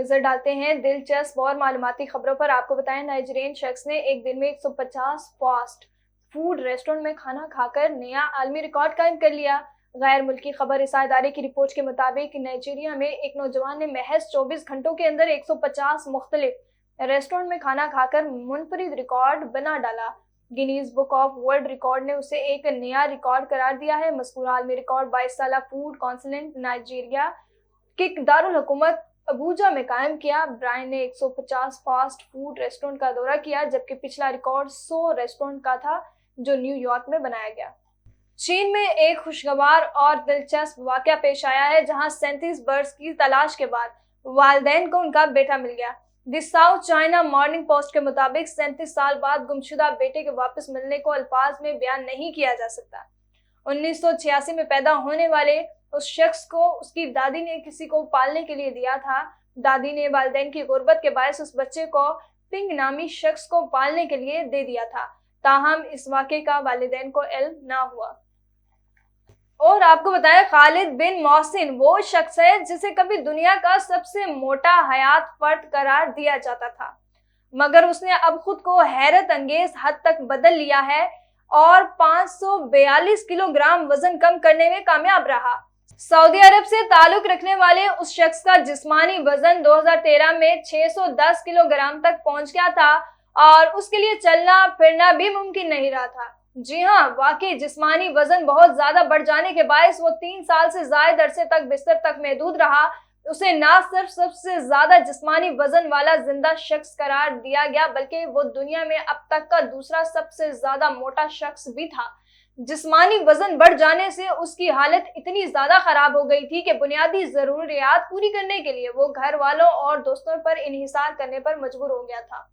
नजर डालते हैं दिलचस्प और मालूमाती खबरों पर। आपको बताएं, नाइजीरियन शख्स ने एक दिन में 150 फास्ट फूड रेस्टोरेंट में खाना खाकर नया आलमी रिकॉर्ड कायम कर लिया। गैर मुल्की खबर रसां इदारे की रिपोर्ट के मुताबिक नाइजीरिया में एक नौजवान ने महज 24 घंटों के अंदर 150 मुख्तलिफ रेस्टोरेंट में खाना खाकर मुनफरिद रिकॉर्ड बना डाला। Guinness book of world record ने उसे एक नया रिकॉर्ड करार दिया है। मज़कूर आलमी रिकॉर्ड 22 साला फूड काउंसिल नाइजीरिया के दारुल हुकूमत अबूजा में कायम किया। ब्रायन ने 150 फास्ट फूड रेस्टोरेंट का दौरा किया, जबकि पिछला रिकॉर्ड 100 रेस्टोरेंट का था जो न्यूयॉर्क में बनाया गया। चीन में एक खुशगवार और दिलचस्प वाकया पेश आया है, जहां 37 बर्ड्स की तलाश के बाद वालिदैन को उनका बेटा मिल गया। The south China morning post के मुताबिक 37 साल बाद गुमशुदा बेटे के वापस मिलने को अल्फाज में बयान नहीं किया जा सकता। 1986 में पैदा होने वाले उस शख्स को उसकी दादी ने किसी को पालने के लिए दिया था। दादी ने वालिदैन की गुर्बत के बायस उस बच्चे को पिंग नामी शख्स को पालने के लिए दे दिया था। ताहम इस वाक़े का वालिदैन को इल्म ना हुआ। और आपको बताएं, खालिद बिन मोहसिन वो शख्स है जिसे कभी दुनिया का सबसे मोटा हयात फर्द करार दिया जाता था, मगर उसने अब खुद को हैरत अंगेज हद तक बदल लिया है और 542 किलोग्राम वजन कम करने में कामयाब रहा। सऊदी अरब से ताल्लुक रखने वाले उस शख्स का जिस्मानी वजन 2013 में 610 किलोग्राम तक पहुंच गया था और उसके लिए चलना फिरना भी मुमकिन नहीं रहा था। जी हाँ, वाकई जिस्मानी वजन बहुत ज्यादा बढ़ जाने के बायस वो 3 साल से ज्यादा अरसे तक बिस्तर तक महदूद रहा। उसे ना सिर्फ सबसे ज्यादा जिस्मानी वजन वाला जिंदा शख्स करार दिया गया, बल्कि वो दुनिया में अब तक का दूसरा सबसे ज्यादा मोटा शख्स भी था। जिस्मानी वजन बढ़ जाने से उसकी हालत इतनी ज्यादा खराब हो गई थी कि बुनियादी जरूरियात पूरी करने के लिए वो घर वालों और दोस्तों पर इन्हिसार करने पर मजबूर हो गया था।